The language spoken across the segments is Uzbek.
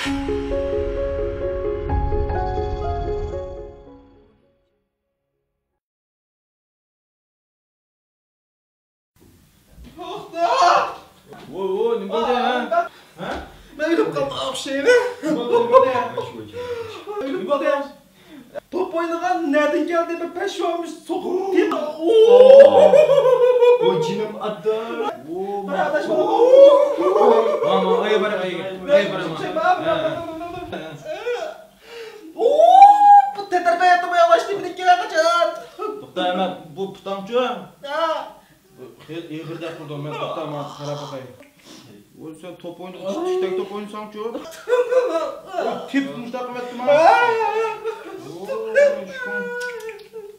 Voy, nima bo'ldi ha? Ha? Men o'lib qoldim o'xshaydi. Nima bo'ldi? Nima bo'ldi? Top o'ynagan nereden geldi bir peshvomish so'qib tep. Voy jinim adda. Baradash bana. Mama, ay bara. Bu teterpeyatı bu yavaşlı bir iki kaçar. To'xta, men bu putamchi. Yig'irda qildim, men to'xtaman, qarab qo'yay. Voy sen top o'ynaysan, tiktak top o'ynaysan-chi? Tep mushtaq qilyapti-man.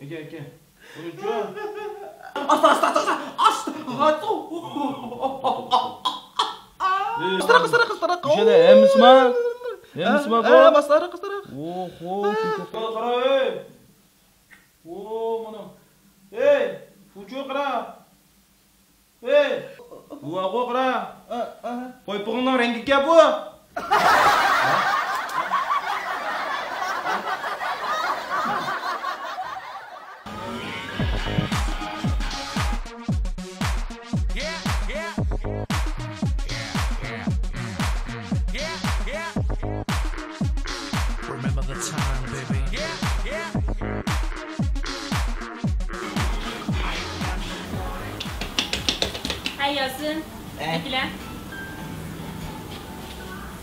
Aka. Bo'lichi. Asta. Qistara. O'shada emismi? Emismi bu? Qistara. Oho, qara ey. Mana. Ey, fuchu qara. Ey, bu qara. Qo'ypog'ning rangi-ku bu. Remember the time, baby. Hey Yasin. Bekle.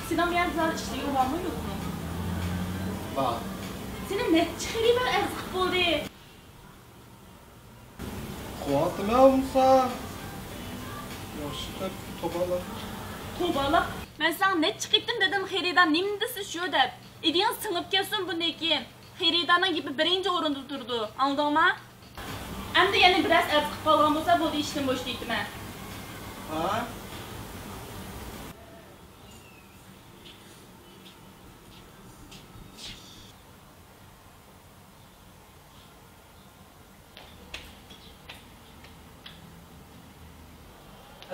Sinan biraz daha işliği var mı yok mu? Var. Senin ne çıkarı var erzak buldu. Kuatım ya Musa. Yaşlı toparlar. Tobalak. Ben sana ne çıkıttım dedim Heridan nimdisi şu dep. İdiyan sınıp kesin bu neki. Heridan'ın gibi birinci orunda durdu. Anladın mı? Hem de yani biraz erzak falan olsa bu da işten boş değildim ben. Ha?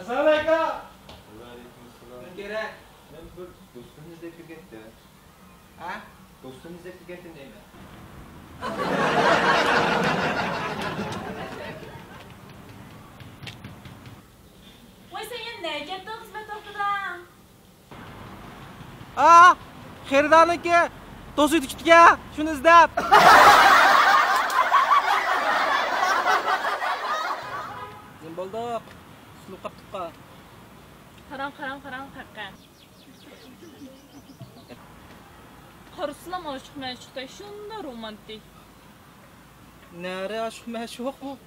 Assalamualaikum. Waalaikumsalam. Kerak. Men bir do'stimni izlab kelgandim. Ha? Do'stimni izlab kelgandim deyman. Voy sen ya ne gittin hizmet ortadan? Xeridaniki do'st tutga, shuni izlab. Nima bo'ldi? Suluq qaptiqqa. Karan hakka. Karısına aşık meşhurda şunda romantik. Nere aşk meşhur mu?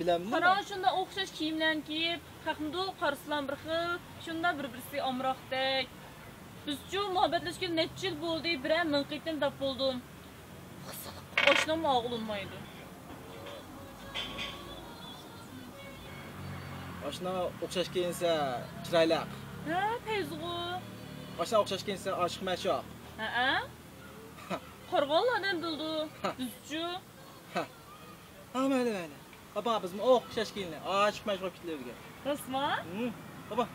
Bilemem. Karan şunda okşaş kiyimlerini giyip, kakımda karısılan bir xil, şunda bir-birisi amraqdek. Bizcu muhabbetleşken neçə yıl boldu, birə mınqıqdan tap buldum. Oşnam ağılınmaydı. Aşna o'xshash kelsa chiroyli. Ha, peyzg'u. Aşna o'xshash kelsa aşk meşhur. Ha? Qarg'onlardan bildi. Bizcu. Ha, mayli. Baba bizmi o'xshash kelsa aşk meşhur kitlarga. Rasma? Baba.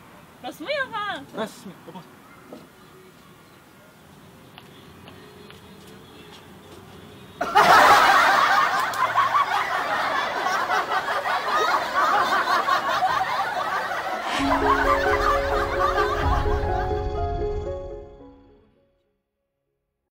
Rasma yaqa. Rasmi, baba.